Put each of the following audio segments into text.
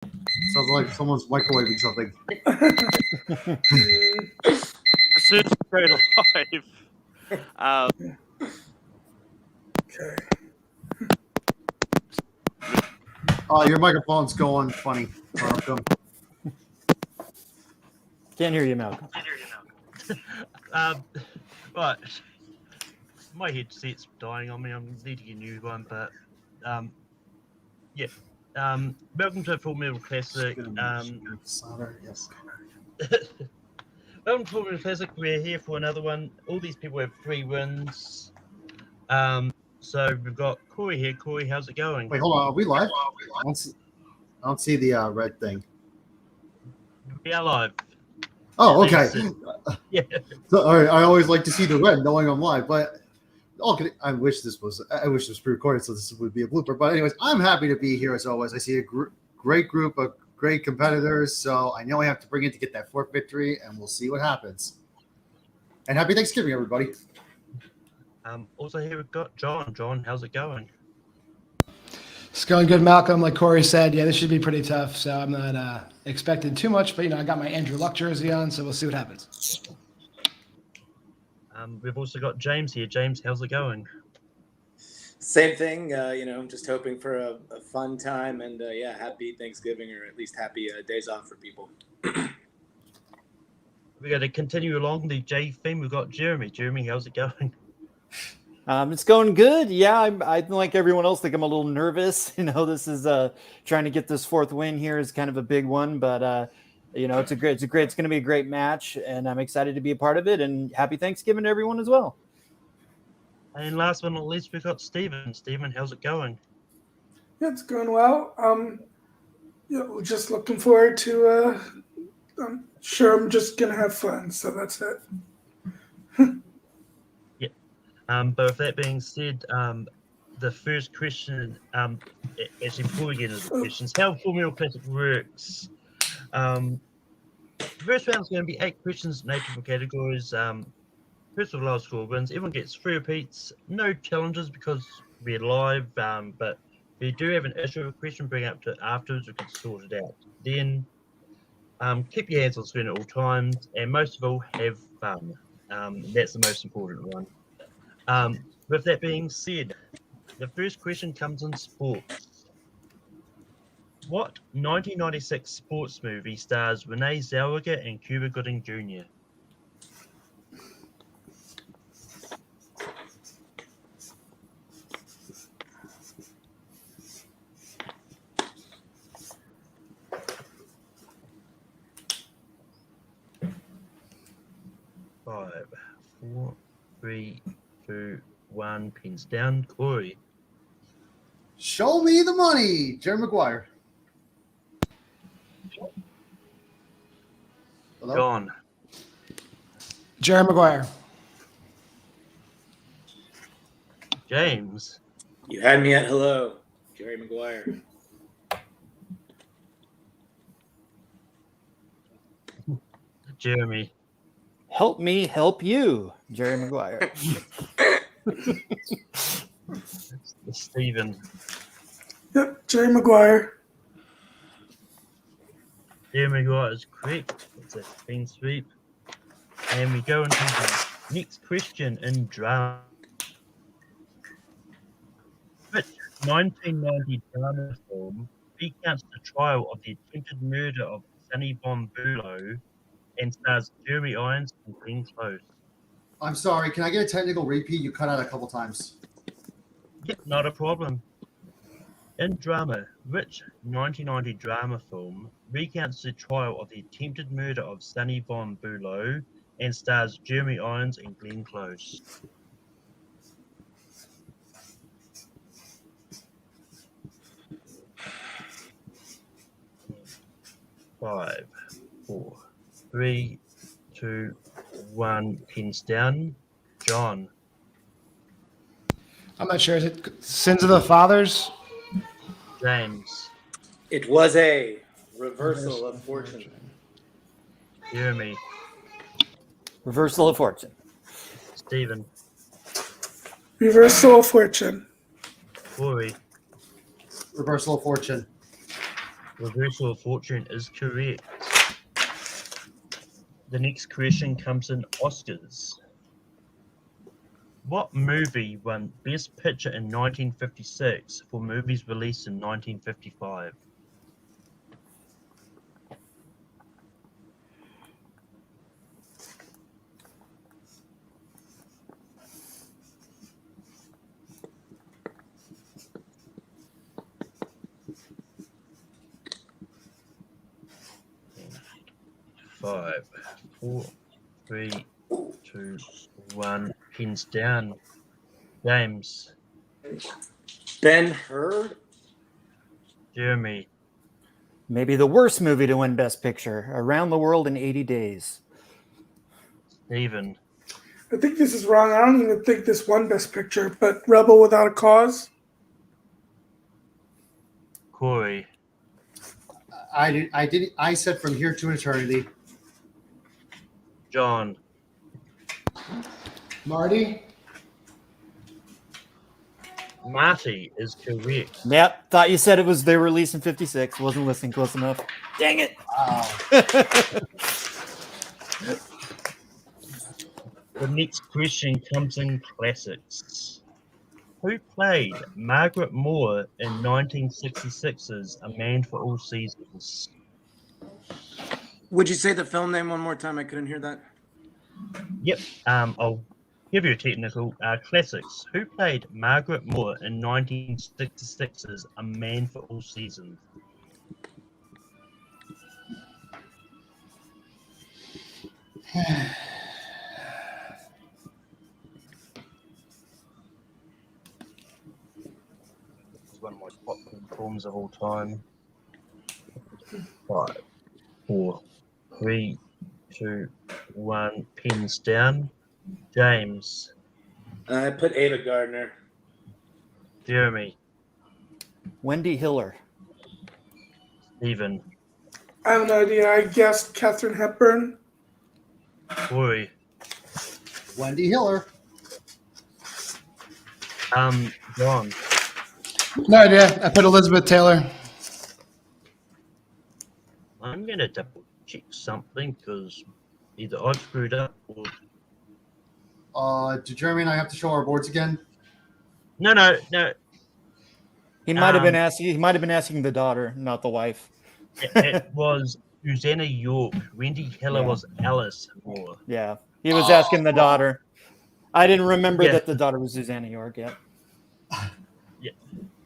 Sounds like someone's microwaving something. As soon as we go live, Okay. Oh, your microphone's going funny. Malcolm. Can't hear you, Malcolm. right. My headset's dying on me. I'm needing a new one, but yeah. Welcome to Full Metal Classic. Solder, yes. Welcome to Full Metal Classic. We're here for another one. All these people have 3 wins. So we've got Corey here. Corey, how's it going? Wait, hold on. Are we live? I don't see the red thing. We are live. Oh, okay. Yeah. So, all right, I always like to see the red knowing I'm live, but I wish this was pre-recorded, so this would be a blooper. But anyways, I'm happy to be here as always. I see a great group of great competitors, so I know I have to bring it to get that 4th victory, and we'll see what happens. And happy Thanksgiving, everybody. Also here we've got John. John, how's it going? It's going good, Malcolm. Like Corey said, yeah, this should be pretty tough. So I'm not expecting too much, but I got my Andrew Luck jersey on, so we'll see what happens. We've also got James here. James, how's it going? Same thing. I'm just hoping for a fun time and happy Thanksgiving, or at least happy days off for people. We're going to continue along the J theme. We've got Jeremy. Jeremy, how's it going? It's going good. Yeah, I like everyone else. Think I'm a little nervous. This is trying to get this 4th win here is kind of a big one, but it's going to be a great match, and I'm excited to be a part of it. And happy Thanksgiving to everyone as well. And last but not least, we've got Stephen. Stephen, how's it going? Yeah, it's going well. We're just looking forward to. I'm sure I'm just gonna have fun. So that's it. But with that being said, the first question, actually before we get into the questions, how Full Metal Classic works. The first round is going to be 8 questions in 8 different categories. First of lowest score wins. Everyone gets 3 repeats. No challenges because we're live, but if you do have an issue or a question, bring it up to afterwards, we can sort it out. Then keep your hands on screen at all times, and most of all, have fun. That's the most important one. With that being said, the first question comes in sports. What 1996 sports movie stars Renee Zellweger and Cuba Gooding Jr.? Five, 4, 3, 2, 1. Pins down. Corey. Show me the money, Jerry Maguire. Hello? John. Jerry Maguire. James. You had me at hello, Jerry Maguire. Jeremy. Help me help you, Jerry Maguire. Stephen. Yep, Jerry Maguire. Jeremy Maguire is correct. It's a clean sweep. And we go into the next question in drama. Which 1990 drama film recounts the trial of the attempted murder of Sonny Bombullo and stars Jeremy Irons and Glenn Close? I'm sorry. Can I get a technical repeat? You cut out a couple times. Yep, not a problem. In drama, which 1990 drama film recounts the trial of the attempted murder of Sonny Bombullo and stars Jeremy Irons and Glenn Close? Five, 4, 3, 2, 1. Pins down. John. I'm not sure. Is it Sins of the Fathers? James. It was a reversal of fortune. Jeremy. Reversal of fortune. Stephen. Reversal of fortune. Corey. Reversal of fortune. Reversal of Fortune is correct. The next question comes in Oscars. What movie won Best Picture in 1956 for movies released in 1955? Five, four, three, two, one. Pins down. James. Ben-Hur? Jeremy. Maybe the worst movie to win Best Picture, Around the World in 80 Days. Stephen. I think this is wrong. I don't even think this won Best Picture, but Rebel Without a Cause. Corey. I said From Here to Eternity. John. Marty. Marty is correct. Yep, thought you said it was they were released in 56. Wasn't listening close enough. Dang it. The next question comes in classics. Who played Margaret Moore in 1966's A Man for All Seasons? Would you say the film name one more time? I couldn't hear that. Yep. I'll give you a technical. Classics. Who played Margaret Moore in 1966's A Man for All Seasons? This is one of my top films of all time. 5, 4, 3, 2, 1. Pins down. James. I put Ava Gardner. Jeremy. Wendy Hiller. Stephen. I have no idea. I guessed Katharine Hepburn. Corey. Wendy Hiller. John. No idea. I put Elizabeth Taylor. I'm gonna double check something because either I screwed up or Do Jeremy and I have to show our boards again? no. He might have been asking. He might have been asking the daughter, not the wife. It was Susanna York. Wendy Hiller was Alice Moore. Yeah, he was asking the daughter. I didn't remember Yeah. that the daughter was Susanna York yet.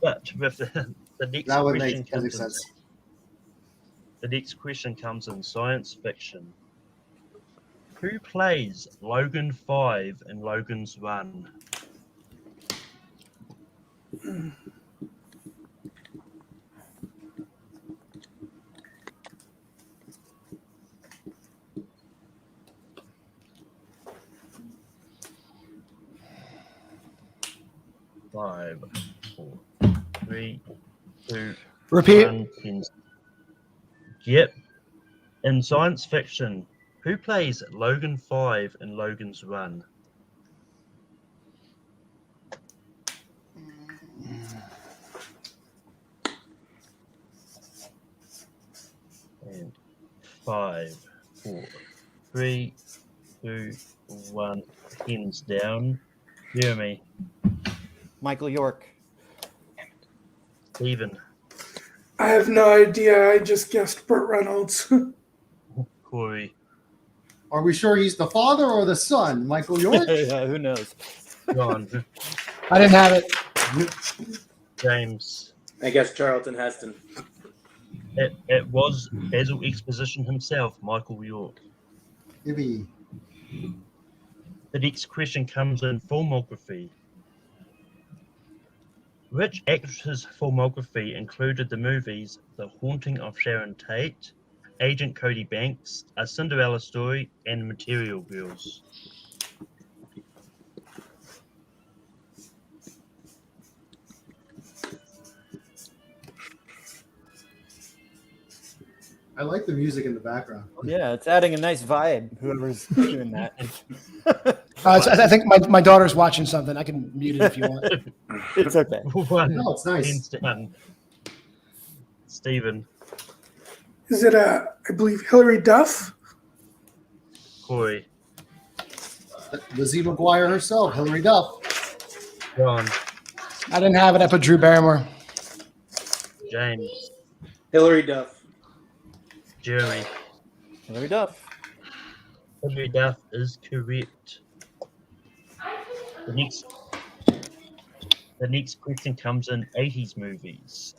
But with the next That would question make comes perfect in, sense. the next question comes in science fiction. Who plays Logan 5 in Logan's Run? Five, 4, 3, 2, Repeat. 1. Pins. Yep. In science fiction, who plays Logan 5 in Logan's Run? And 5, 4, 3, 2, 1. Pins down. Jeremy. Michael York. Stephen. I have no idea. I just guessed Burt Reynolds. Corey. Are we sure he's the father or the son? Michael York? Yeah, who knows? John. I didn't have it. James. I guess Charlton Heston. It was Basil Exposition himself, Michael York. Maybe. The next question comes in filmography. Which actress' filmography included the movies The Haunting of Sharon Tate, Agent Cody Banks, A Cinderella Story, and Material Girls? I like the music in the background. Yeah, it's adding a nice vibe. Whoever's doing that. I think my daughter's watching something. I can mute it if you want. It's okay. One. No, it's nice. Pins down. Stephen. Is it I believe Hillary Duff? Corey, Lizzie McGuire herself, Hillary Duff. John, I didn't have it. I put Drew Barrymore. James, Hillary Duff. Jeremy. Hillary Duff. Hillary Duff is correct. The next question comes in 80s movies.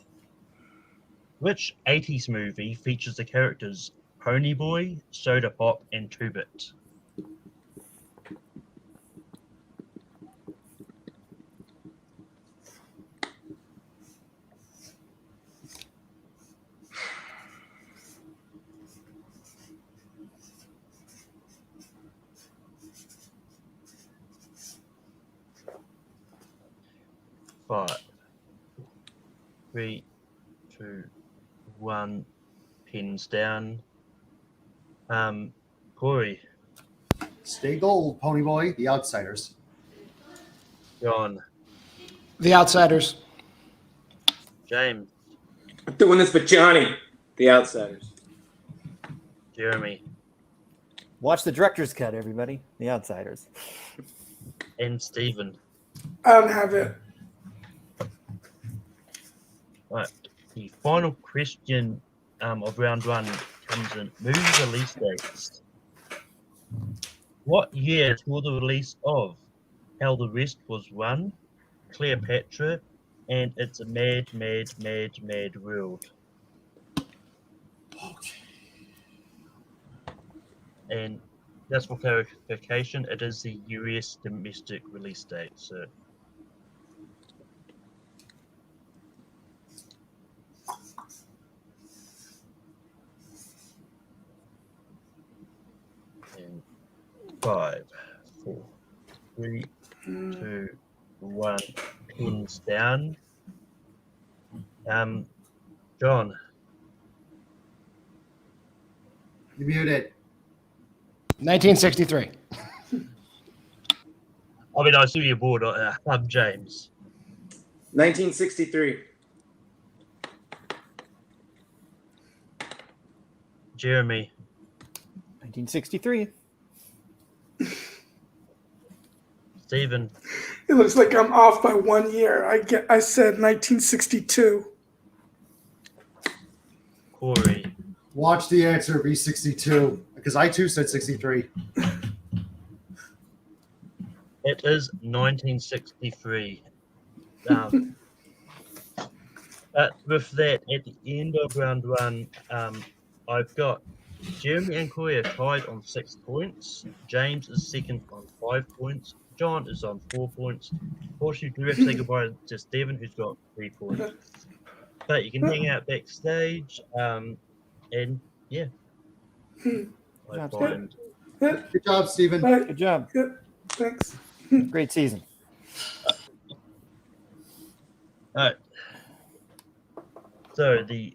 Which 80s movie features the characters Ponyboy, Soda Pop, and Two-Bit? Five, 3, 2, 1. Pins down. Corey, Stay gold, Ponyboy, The Outsiders. John, The Outsiders. James, I'm doing this for Johnny. The Outsiders. Jeremy, Watch the director's cut, everybody. The Outsiders. and Stephen. I don't have it. Right. The final question of round one comes in movie release dates. What year saw the release of How the Rest Was Won, Cleopatra, and It's a Mad, Mad, Mad, Mad World? Okay. And just for clarification, it is the US domestic release date. So in 5, 4, 3, 2, 1, pins down. John, You muted. 1963. I mean, I see you're bored. James, 1963. Jeremy, 1963. Stephen, It looks like I'm off by 1 year. I said 1962. Corey, Watch the answer be 62, because I too said 63. it is 1963. But with that, at the end of round one, I've got Jeremy and Corey are tied on 6 points. James is second on 5 points. John is on 4 points. Unfortunately, we have to say goodbye to Stephen, who's got 3 points. But you can hang out backstage, and yeah. I find Good job, Stephen. Right. Good job. Good. Thanks. Great season. Alright. So the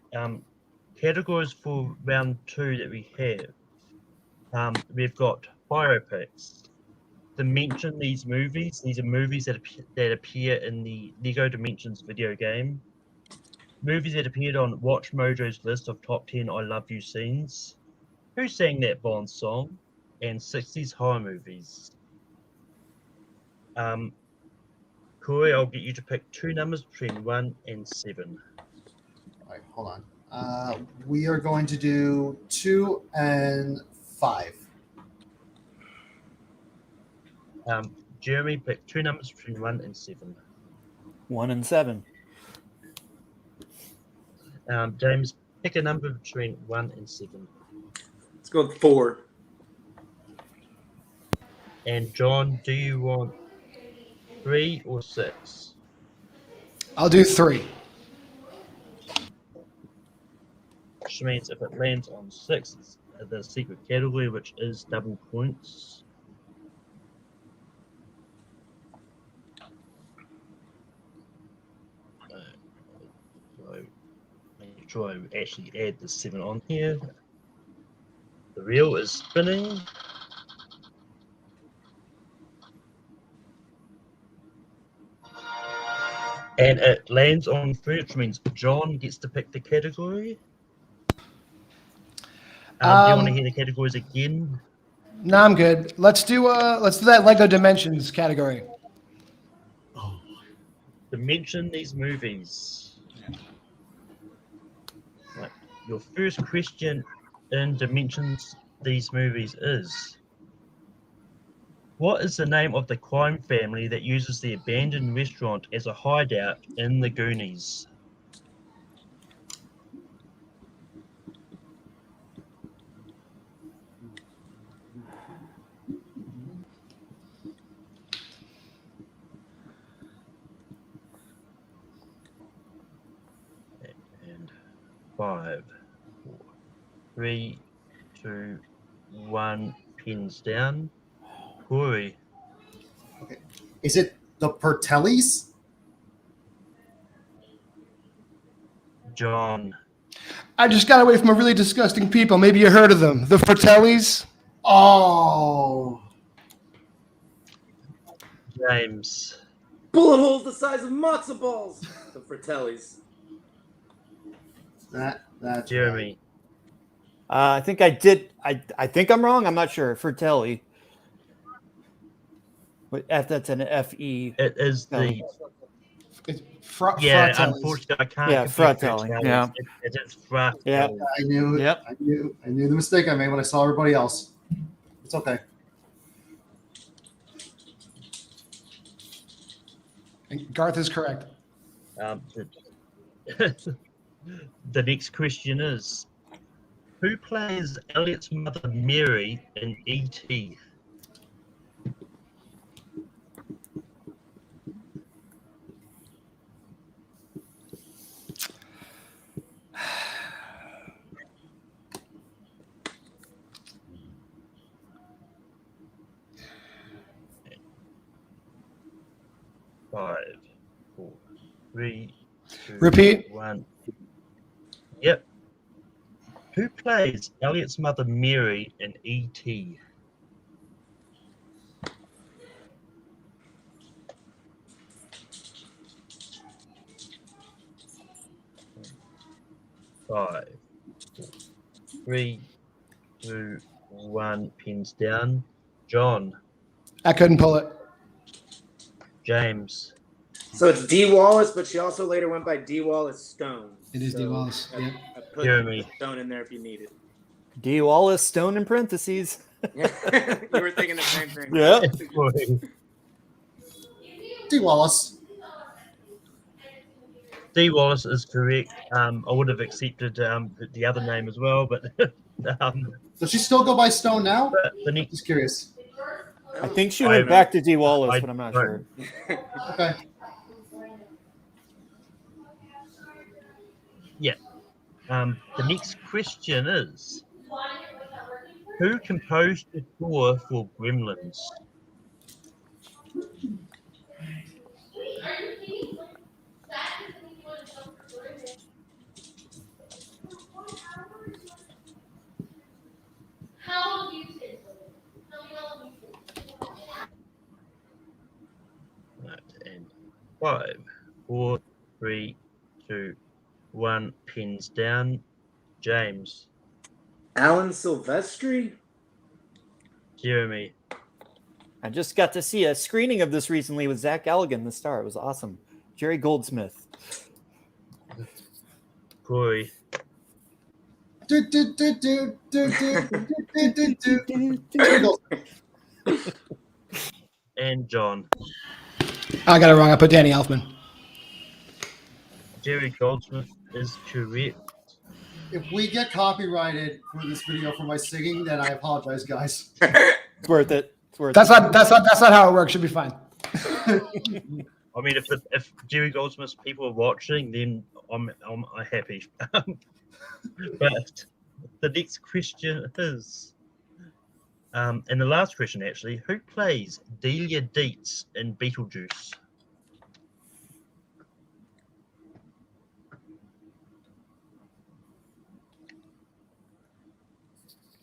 categories for round 2 that we have, we've got biopics. To mention these movies, these are movies that appear in the Lego Dimensions video game. Movies that appeared on Watch Mojo's list of top 10 I Love You scenes. Who sang that Bond song? And 60s horror movies. Corey, I'll get you to pick 2 numbers between 1 and 7. All right, hold on. We are going to do 2 and 5. Jeremy, pick 2 numbers between 1 and 7. 1 and 7. James, pick a number between 1 and 7. Let's go with 4. And John, do you want 3 or 6? I'll do 3. Which means if it lands on 6, it's the secret category, which is double points. So make sure I actually add the 7 on here. The reel is spinning. And it lands on 3, which means John gets to pick the category. Do you want to hear the categories again? No, I'm good. Let's do that Lego Dimensions category. Dimension these movies. Right. Your first question in Dimensions these movies is: what is the name of the crime family that uses the abandoned restaurant as a hideout in the Goonies? And 5, 4, 3, 2, 1. Pins down. Corey. Okay. Is it the Pertellis? John. I just got away from a really disgusting people. Maybe you heard of them. The Fratellis. Oh. James. Bullet holes the size of matzo balls. The Fratellis. That's Jeremy. I think I did. I think I'm wrong. I'm not sure. Fratelli. But F, that's an F-E. It is the... It's Yeah, Fratellis. unfortunately, I can't. Yeah, compare Fratelli, Fratellis. yeah. It is Fratelli. Yeah. I knew it. Yep. I knew the mistake I made when I saw everybody else. It's okay. And Garth is correct. The next question is: who plays Elliot's mother Mary in E.T.? Five, 4, 3, 2, Repeat. 1. Yep. Who plays Elliot's mother Mary in E.T.? Five, 4, 3, 2, 1. Pins down. John. I couldn't pull it. James. So it's D. Wallace, but she also later went by D. Wallace Stone. It is D. Wallace. I, Yep. I put Jeremy. Stone in there if you need it. D. Wallace Stone in parentheses. You were thinking the same thing. Yeah. D. Wallace. D. Wallace is correct. I would have accepted the other name as well, but Does she still go by Stone now? the next Just curious. I think she went back to D. Wallace, but I'm not sure. Okay. Yeah. The next question is: who composed the score for Gremlins? Right, and 5, 4, 3, 2, 1. Pins down. James. Alan Silvestri? Jeremy. I just got to see a screening of this recently with Zach Galligan, the star. It was awesome. Jerry Goldsmith. Corey. And John. I got it wrong. I put Danny Elfman. Jerry Goldsmith is correct. If we get copyrighted for this video for my singing, then I apologize, guys. It's worth it. It's worth That's it. not how it works. Should be fine. I mean, if Jerry Goldsmith's people are watching, then I'm happy. But the next question is, and the last question actually, who plays Delia Dietz in Beetlejuice?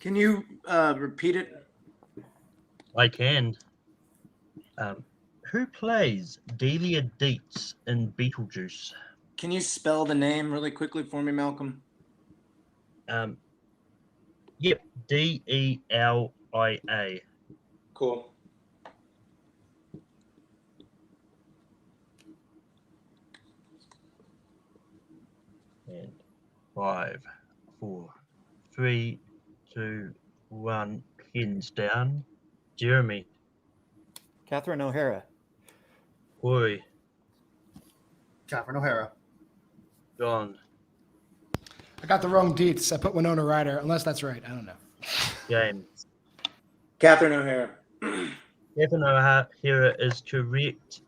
Can you repeat it? I can. Who plays Delia Dietz in Beetlejuice? Can you spell the name really quickly for me, Malcolm? Yep, Delia. Cool. And 5, 4, 3, 2, 1. Pins down. Jeremy, Catherine O'Hara. Corey, Catherine O'Hara. John, I got the wrong deets. I put Winona Ryder, unless that's right. I don't know. James. Catherine O'Hara. Catherine O'Hara is correct.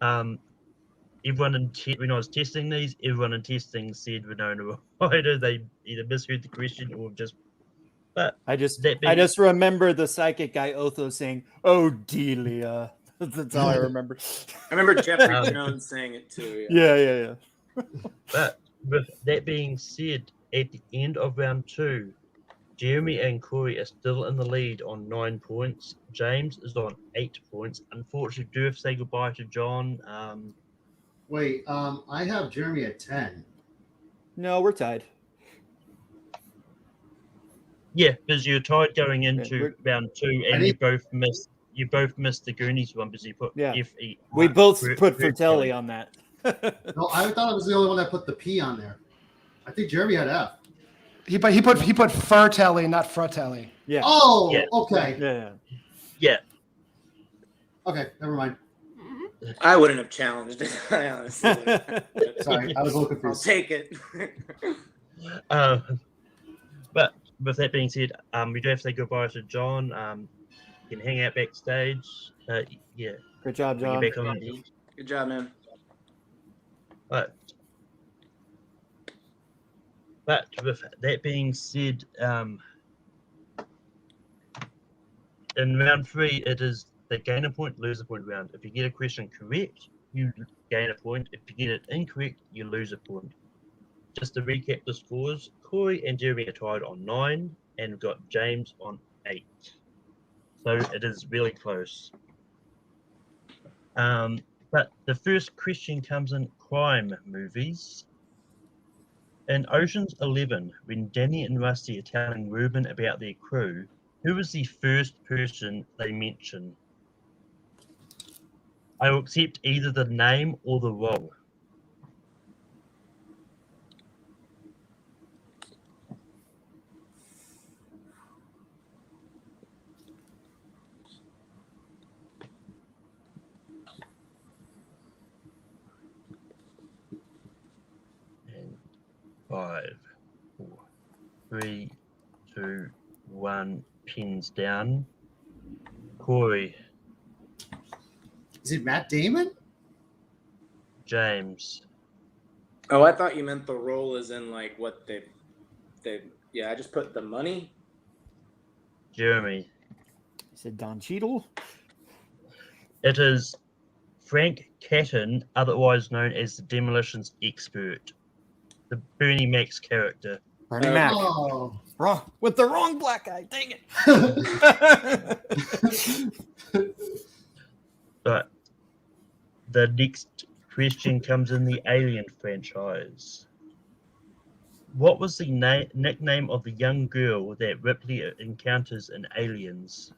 Everyone when I was testing these, everyone in testing said Winona Ryder. They either misheard the question or just. But I just that being, remember the psychic guy Otho saying, "Oh, Delia." That's all I remember. I remember Jeffrey Um, Jones saying it too. Yeah. but with that being said, at the end of round 2, Jeremy and Corey are still in the lead on 9 points. James is on 8 points. Unfortunately, do have to say goodbye to John. Wait, I have Jeremy at 10. No, we're tied. Yeah, because you're tied going into round 2, and you both missed. You both missed the Goonies one because you put F-E. We both put Fratelli on that. No, I thought I was the only one that put the P on there. I think Jeremy had F. He put Fratelli, not Fratelli. Yeah. Oh, Yeah. okay. Yeah. Okay, never mind. I wouldn't have challenged it. I honestly wouldn't. Sorry, I was a little I'll confused. take it. But with that being said, we do have to say goodbye to John. You can hang out backstage. Yeah. Good job, Bring John. you back on. Good job, man. But with that being said, in round 3, it is the gain a point, lose a point round. If you get a question correct, you gain a point. If you get it incorrect, you lose a point. Just to recap the scores, Corey and Jeremy are tied on 9 and we've got James on 8. So it is really close. But the first question comes in crime movies. In Ocean's 11, when Danny and Rusty are telling Ruben about their crew, who was the first person they mention? I will accept either the name or the role. And 5, 4, 3, 2, 1. Pins down. Corey. Is it Matt Damon? James. Oh, I thought you meant the role is in like what they. Yeah, I just put the money. Jeremy. You said Don Cheadle? It is Frank Catton, otherwise known as the Demolitions Expert, the Bernie Mac's character. Bernie Mac. Oh. Wrong. With the wrong black guy. Dang it. But the next question comes in the Alien franchise. What was the nickname of the young girl that Ripley encounters in Aliens?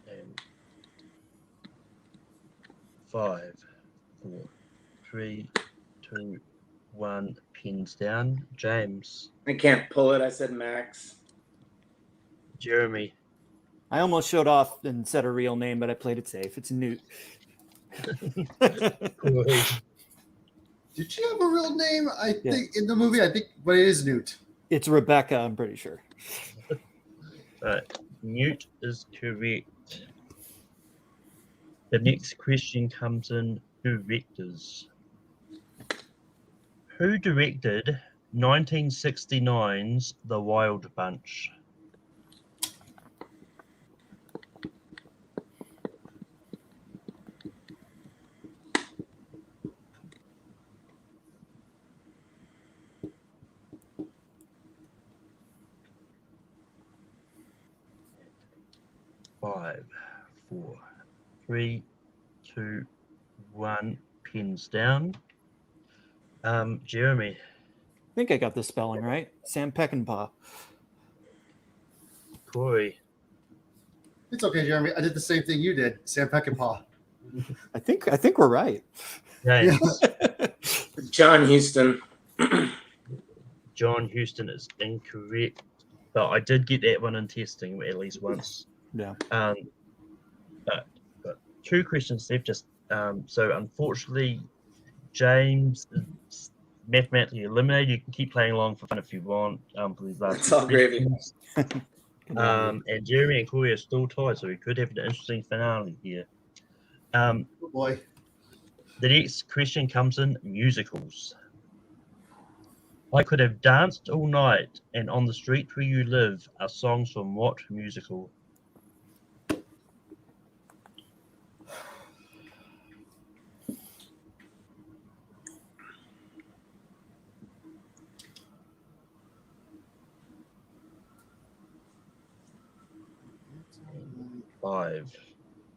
And 5, 4, 3, 2, 1. Pins down. James. I can't pull it. I said Max. Jeremy. I almost showed off and said a real name, but I played it safe. It's Newt. Corey. Did she have a real name? I think in the movie, but it is Newt. It's Rebecca, I'm pretty sure. Newt is correct. The next question comes in directors. Who directed 1969's The Wild Bunch? 5, 4, 3, 2, 1. Pins down. Jeremy. I think I got the spelling right. Sam Peckinpah. Corey. It's okay, Jeremy. I did the same thing you did, Sam Peckinpah. I think we're right. James. John Houston. John Houston is incorrect, but I did get that one in testing at least once. Yeah. But 2 questions left. Just so unfortunately, James is mathematically eliminated. You can keep playing along for fun if you want. For these last It's all gravy. questions. And Jeremy and Corey are still tied, so we could have an interesting finale here. Oh boy. The next question comes in musicals. I could have danced all night, and on the street where you live are songs from what musical? Five,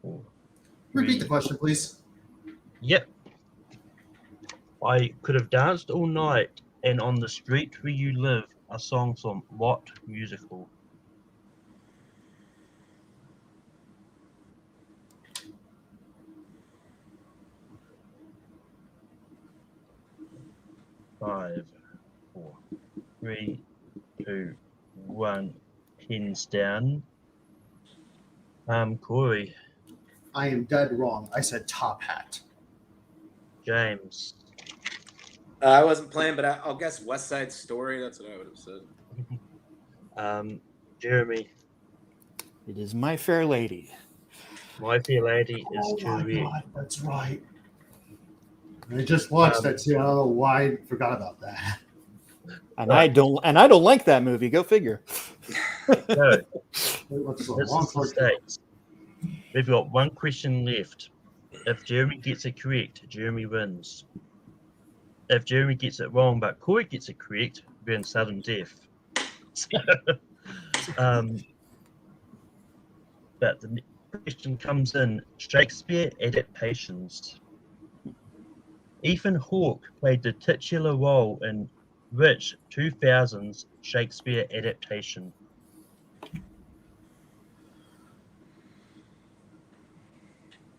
4. Repeat 3. the question, please. Yep. I could have danced all night, and on the street where you live are songs from what musical? Five, 4, 3, 2, 1. Pins down. Corey. I am dead wrong. I said Top Hat. James. I wasn't playing, but I'll guess West Side Story. That's what I would have said. Jeremy. It is My Fair Lady. My Fair Lady is Oh my correct. God, that's right. I just watched that too. I don't know why I forgot about that. And I don't like that movie. Go figure. So, What's the this long is the part? stakes. We've got 1 question left. If Jeremy gets it correct, Jeremy wins. If Jeremy gets it wrong, but Corey gets it correct, we're in sudden death. But the question comes in Shakespeare adaptations. Ethan Hawke played the titular role in which 2000s Shakespeare adaptation?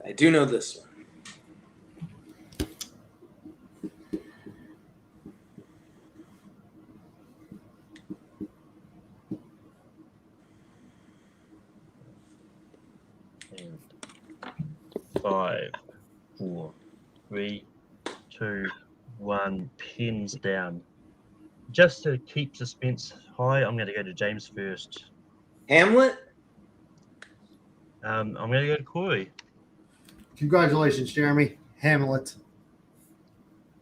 I do know this one. And 5, 4, 3, 2, 1. Pins down. Just to keep suspense high, I'm going to go to James first. Hamlet? I'm going to go to Corey Congratulations, Jeremy. Hamlet.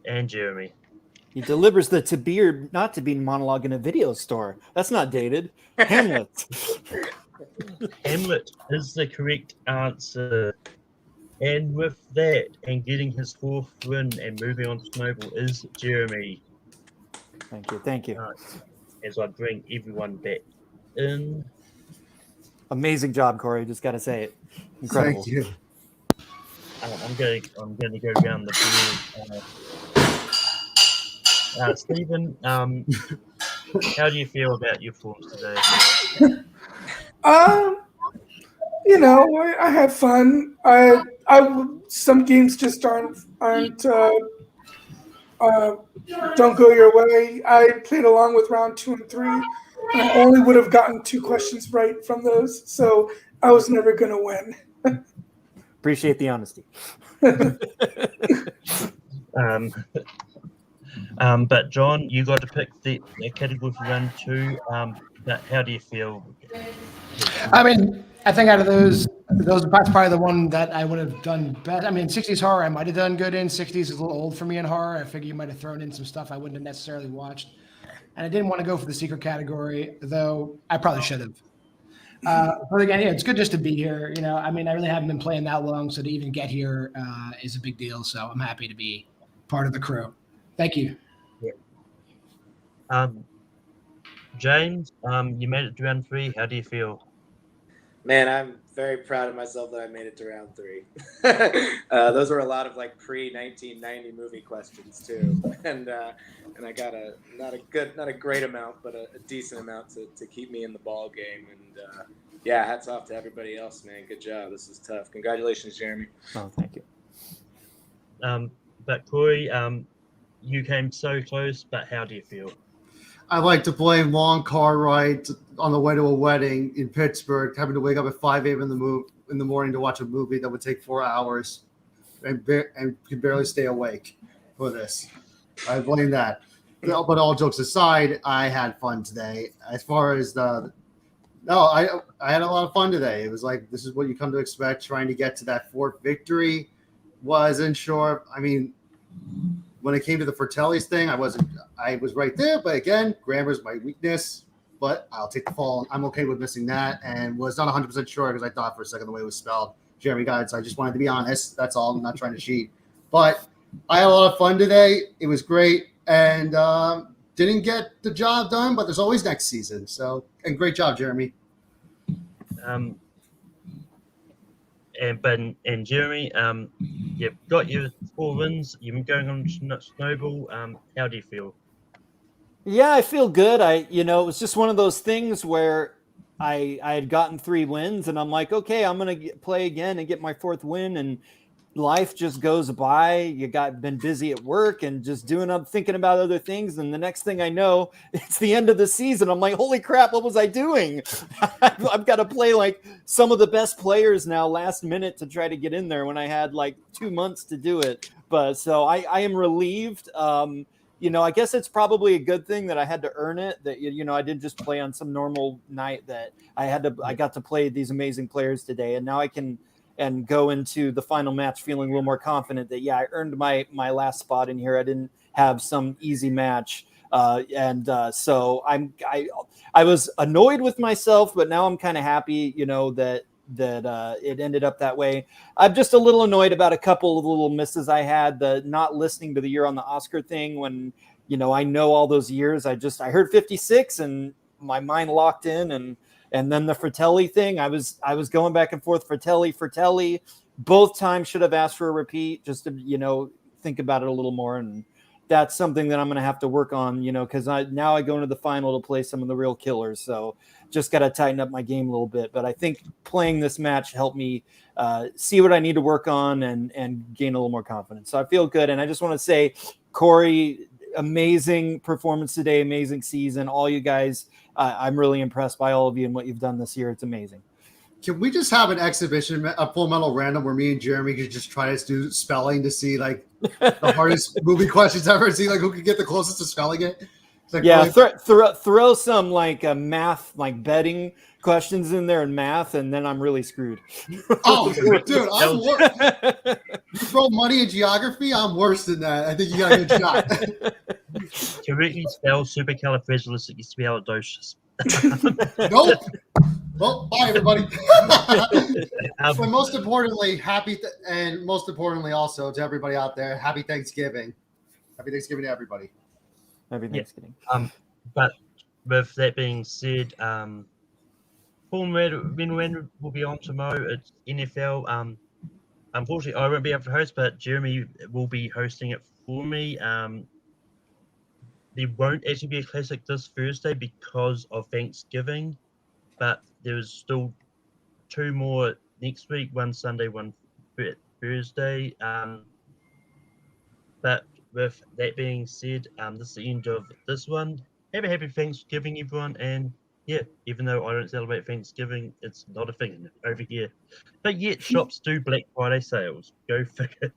and Jeremy. He delivers the to be or not to be monologue in a video store. That's not dated. Hamlet. Hamlet is the correct answer. And with that, and getting his 4th win and moving on to Snowball is Jeremy. Thank you. Thank you. As I bring everyone back in. Amazing job, Corey. Just got to say it. Incredible. Thank you. I'm going to go around the board. Stephen, how do you feel about your forms today? You know, I had fun. Some games just aren't don't go your way. I played along with round 2 and 3. And I only would have gotten 2 questions right from those, so I was never going to win. Appreciate the honesty. But John, you got to pick the category for round 2. But how do you feel? I mean, I think out of those, that's probably the one that I would have done best. I mean, 60s horror, I might have done good in. 60s is a little old for me in horror. I figure you might have thrown in some stuff I wouldn't have necessarily watched. And I didn't want to go for the secret category, though I probably should have. But again, yeah, it's good just to be here. You know, I mean, I really haven't been playing that long, so to even get here is a big deal. So I'm happy to be part of the crew. Thank you. James, you made it to round 3. How do you feel? Man, I'm very proud of myself that I made it to round 3. Those were a lot of like pre-1990 movie questions too, and I got not a great amount, but a decent amount to keep me in the ball game. And yeah, hats off to everybody else, man. Good job. This is tough. Congratulations, Jeremy. Oh, thank you. But Corey, you came so close, but how do you feel? I like to blame long car rides on the way to a wedding in Pittsburgh, having to wake up at 5 a.m. in the morning to watch a movie that would take 4 hours and could barely stay awake for this. I blame that. But all jokes aside, I had fun today. As far as I had a lot of fun today. It was like, this is what you come to expect. Trying to get to that 4th victory wasn't sure. I mean, when it came to the Fratellis thing, I was right there, but again, grammar's my weakness, but I'll take the fall. I'm okay with missing that, and was not 100% sure because I thought for a second the way it was spelled. Jeremy got it, so I just wanted to be honest. That's all. I'm not trying to cheat. But I had a lot of fun today. It was great, and didn't get the job done, but there's always next season. So, and great job, Jeremy. And Jeremy, you've got your 4 wins. You're going on Snowball. How do you feel? Yeah, I feel good. It was just one of those things where I had gotten 3 wins, and I'm like, okay, I'm gonna play again and get my 4th win, and life just goes by. You been busy at work and just thinking about other things, and the next thing I know, it's the end of the season. I'm like, holy crap, what was I doing? I've got to play like some of the best players now last minute to try to get in there when I had like 2 months to do it. But so I am relieved. I guess it's probably a good thing that I had to earn it, that I didn't just play on some normal night, that I got to play these amazing players today, and now I can and go into the final match feeling a little more confident that, yeah, I earned my last spot in here. I didn't have some easy match. So I was annoyed with myself, but now I'm kind of happy, that it ended up that way. I'm just a little annoyed about a couple of little misses I had, the not listening to the year on the Oscar thing when, I know all those years. I heard 56 and my mind locked in, and then the Fratelli thing, I was going back and forth, Fratelli. Both times should have asked for a repeat just to, think about it a little more. And that's something that I'm going to have to work on, because now I go into the final to play some of the real killers. So just got to tighten up my game a little bit. But I think playing this match helped me see what I need to work on and gain a little more confidence. So I feel good. And I just want to say, Corey, amazing performance today, amazing season. All you guys, I'm really impressed by all of you and what you've done this year. It's amazing. Can we just have an exhibition, a Full Metal Random, where me and Jeremy could just try to do spelling to see like the hardest movie questions ever, and see like who could get the closest to spelling it? Like, yeah, throw some like math, like betting questions in there and math, and then I'm really screwed. Oh, dude, I'm worse. You throw money in geography, I'm worse than that. I think you got a good shot. Correctly spell supercalifragilisticexpialidocious. Nope. Well, bye everybody. But most importantly, most importantly also to everybody out there, happy Thanksgiving. Happy Thanksgiving to everybody. Happy Thanksgiving. But with that being said, Full Metal will be on tomorrow. It's NFL. Unfortunately, I won't be able to host, but Jeremy will be hosting it for me. There won't actually be a classic this Thursday because of Thanksgiving, but there's still 2 more next week, one Sunday, one Thursday. But with that being said, this is the end of this one. Have a happy Thanksgiving, everyone. And yeah, even though I don't celebrate Thanksgiving, it's not a thing over here. But yet, shops do Black Friday sales. Go figure.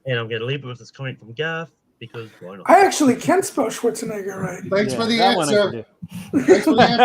And I'm going to leave it with this comment from Garth, because why not? I actually can spell Schwarzenegger right. Thanks for the that one I answer. can do. Thanks for the answer.